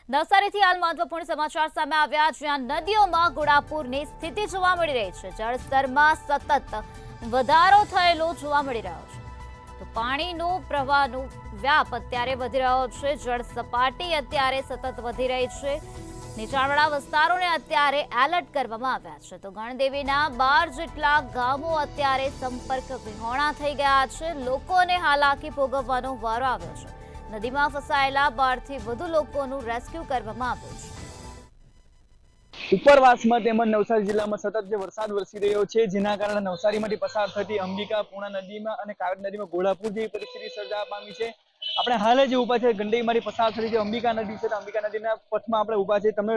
નવસારીથી હાલ મહત્વપૂર્ણ સમાચાર સામે આવ્યા, જ્યાં નદીઓમાં ઘોડાપૂરની સ્થિતિ જોવા મળી રહી છે। જળસ્તરમાં સતત વધારો થયેલો જોવા મળી રહ્યો છે, તો પાણીનો પ્રવાહનો વ્યાપ અત્યારે વધી રહ્યો છે। જળ સપાટી અત્યારે સતત વધી રહી છે। નીચાણવાળા વિસ્તારોને અત્યારે એલર્ટ કરવામાં આવ્યા છે, તો ગણદેવીના 12 જેટલા ગામો અત્યારે સંપર્ક વિહોણા થઈ ગયા છે। લોકોને હાલાકી ભોગવવાનો વારો આવ્યો છે। નદીમાં ફસાયેલા 12 થી વધુ લોકોનું રેસ્ક્યુ કરવામાં આવ્યું છે। ઉપરવાસમાં તેમજ નવસારી જિલ્લામાં સતત જે વરસાદ વરસી રહ્યો છે, જેના કારણે નવસારીમાંથી પસાર થતી અંબિકા પૂર્ણા નદીમાં અને કાવેરી નદીમાં ઘોડાપૂર જેવી પરિસ્થિતિ સર્જાવા પામી છે। આપણે હાલ જ ઊભા છે ગંડકીમાંથી પસાર થતી જે અંબિકા નદી છે, અંબિકા નદીના પથમાં આપણે ઊભા છે। તમને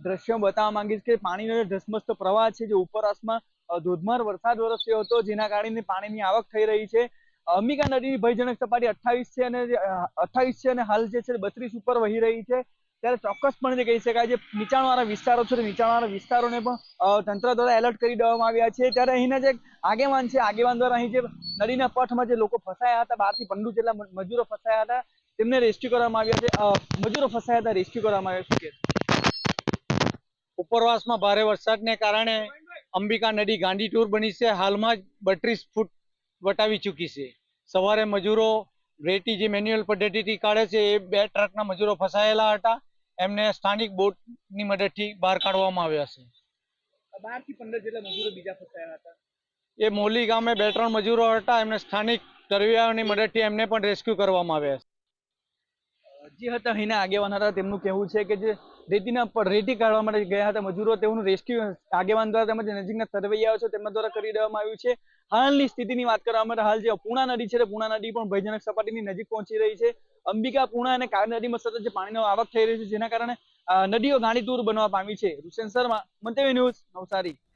દ્રશ્યો બતાવવા માંગીશ કે પાણીનો જે ધસમસતો પ્રવાહ છે, જે ઉપરવાસમાં ધોધમાર વરસાદ વરસ્યો હતો, જેના કારણે પાણીની આવક થઈ રહી છે। અંબિકા નદીની ભયજનક સપાટી 28 છે અને 28 છે અને હાલ જે છે 32 ઉપર વહી રહી છે। ત્યારે ચોક્કસપણે કહી શકાય જે નીચાણવાળા વિસ્તારો છે, નીચાણવાળા વિસ્તારોને પણ તંત્ર દ્વારા એલર્ટ કરી દેવામાં આવ્યા છે। ત્યારે અહીંના જે આગેવાન છે, આગેવાન દ્વારા અહીં જે નદીના પથમાં જે લોકો ફસાયા હતા, 12 થી 15 જેટલા મજૂરો ફસાયા હતા, તેમને રેસ્ક્યુ કરવામાં આવ્યા છે। મજૂરો ફસાયા હતા, રેસ્ક્યુ કરવામાં આવ્યા છે। ઉપરવાસમાં ભારે વરસાદને કારણે અંબિકા નદી ગાંડીતુર બની છે। હાલમાં જ 32 ફૂટ વટાવી ચૂકી છે। સવારે મજૂરો રેતી જે મેન્યુઅલ પદ્ધતિથી કાઢે છે, એ 2 ટ્રકના મજૂરો ફસાયેલા હતા, એમને સ્થાનિક બોટની મદદથી બહાર કાઢવામાં આવ્યા છે। 12 થી 15 જેટલા મજૂરો બીજા ફસાયા હતા। એ મોલી ગામે 2-3 મજૂરો હતા, એમને સ્થાનિક તરવૈયાઓની મદદથી એમને પણ રેસ્ક્યુ કરવામાં આવ્યા છે। જે હતા અહીંના આગેવાન હતા, તેમનું કહેવું છે કે જે રેતી કાઢવા માટે ગયા હતા મજૂરો, તેઓનું રેસ્ક્યુ આગેવાન દ્વારા તેમજ નજીકના તરવૈયાઓ છે તેમના દ્વારા કરી દેવામાં આવ્યું છે। હાલની સ્થિતિની વાત કરવામાં આવે હાલ જે પૂર્ણા નદી છે, પૂર્ણા નદી પણ ભયજનક સપાટીની નજીક પહોંચી રહી છે। અંબિકા પૂર્ણા અને કાવેરી નદીમાં સતત જે પાણીનો આવક થઈ રહી છે, જેના કારણે નદીઓ ગાંડીતુર બનવા પામી છે। રુસેન શર્મા, મંતવ્ય ન્યૂઝ, નવસારી।